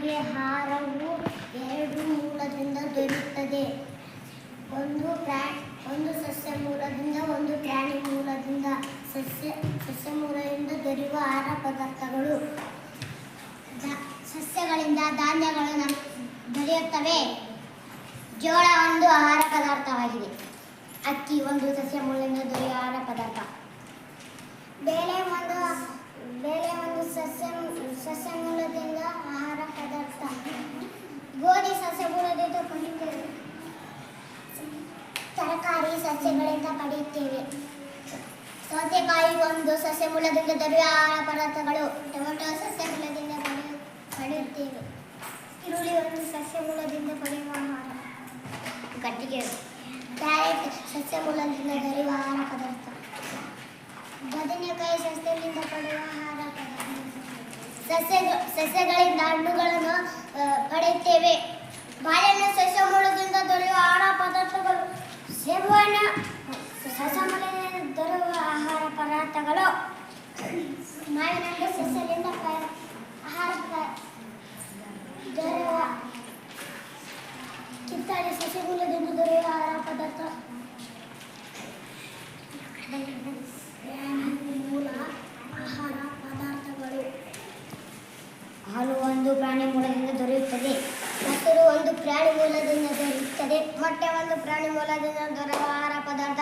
ನಮಗೆ ಆಹಾರವು ಎರಡು ಮೂಲದಿಂದ ದೊರೆಯುತ್ತದೆ. ಒಂದು ಸಸ್ಯ ಮೂಲದಿಂದ, ಒಂದು ಪ್ರಾಣಿ ಮೂಲದಿಂದ. ಸಸ್ಯ ಮೂಲದಿಂದ ದೊರೆಯುವ ಆಹಾರ ಪದಾರ್ಥಗಳು. ಸಸ್ಯಗಳಿಂದ ಧಾನ್ಯಗಳು ದೊರೆಯುತ್ತವೆ. ಜೋಳ ಒಂದು ಆಹಾರ ಪದಾರ್ಥವಾಗಿದೆ. ಅಕ್ಕಿ ಒಂದು ಸಸ್ಯ ಮೂಲದಿಂದ ದೊರೆಯುವ ಆಹಾರ ಪದಾರ್ಥ. ಬೇಳೆ ಒಂದು ಸಸ್ಯ ಮೂಲದಿಂದ ಆಹಾರ ಪದಾರ್ಥ. ಗೋಧಿ ಸಸ್ಯ ಮೂಲದಿಂದ ಪಡೆಯುತ್ತೇವೆ. ತರಕಾರಿ ಸಸ್ಯಗಳಿಂದ ಪಡೆಯುತ್ತೇವೆ. ಸೌತೆಕಾಯಿ ಒಂದು ಸಸ್ಯ ಮೂಲದಿಂದ ದೊರೆಯುವ ಆಹಾರ ಪದಾರ್ಥಗಳು. ಟೊಮೆಟೊ ಸಸ್ಯ ಮೂಲದಿಂದ ಪಡೆಯುತ್ತೇವೆ. ಈರುಳ್ಳಿ ಒಂದು ಸಸ್ಯ ಮೂಲದಿಂದ ಪಡೆಯುವ ಆಹಾರ. ಗಟ್ಟಿಗೆ ಕ್ಯಾರೆಟ್ ಸಸ್ಯ ಮೂಲದಿಂದ ದೊರೆಯುವ ಆಹಾರ ಪದಾರ್ಥ. ಬದನೆಕಾಯಿ ಸಸ್ಯದಿಂದ ಪಡೆಯುವ ಆಹಾರ ಪದಾರ್ಥ. ಸಸ್ಯಗಳಿಂದ ಹಣ್ಣುಗಳನ್ನು ಪಡೆಯುತ್ತೇವೆ. ಬಾಳೆಹಣ್ಣು ಸಸ್ಯ ಮೂಲದಿಂದ ದೊರೆಯುವ ಆಹಾರ ಪದಾರ್ಥಗಳು. ಸೇಬುಹಣ್ಣು ಸಸ್ಯ ಮೂಲದಿಂದ ದೊರೆಯುವ ಆಹಾರ ಪದಾರ್ಥಗಳು. ಮಾವಿನಹಣ್ಣು ಸಸ್ಯದಿಂದ ಆಹಾರ ದೊರೆಯುವ. ಕಿತ್ತಳೆ ಸಸ್ಯ ಮೂಲದಿಂದ ದೊರೆಯುವ ಆಹಾರ ಪದಾರ್ಥ. ಮೂಲ ಆಹಾರ ಪದಾರ್ಥಗಳು. ಹಾಲು ಒಂದು ಪ್ರಾಣಿ ಮೂಲದಿಂದ ದೊರೆಯುತ್ತದೆ. ಮೊಸರು ಒಂದು ಪ್ರಾಣಿ ಮೂಲದಿಂದ ದೊರೆಯುತ್ತದೆ. ಮೊಟ್ಟೆ ಒಂದು ಪ್ರಾಣಿ ಮೂಲದಿಂದ ದೊರೆಯುವ ಆಹಾರ ಪದಾರ್ಥ.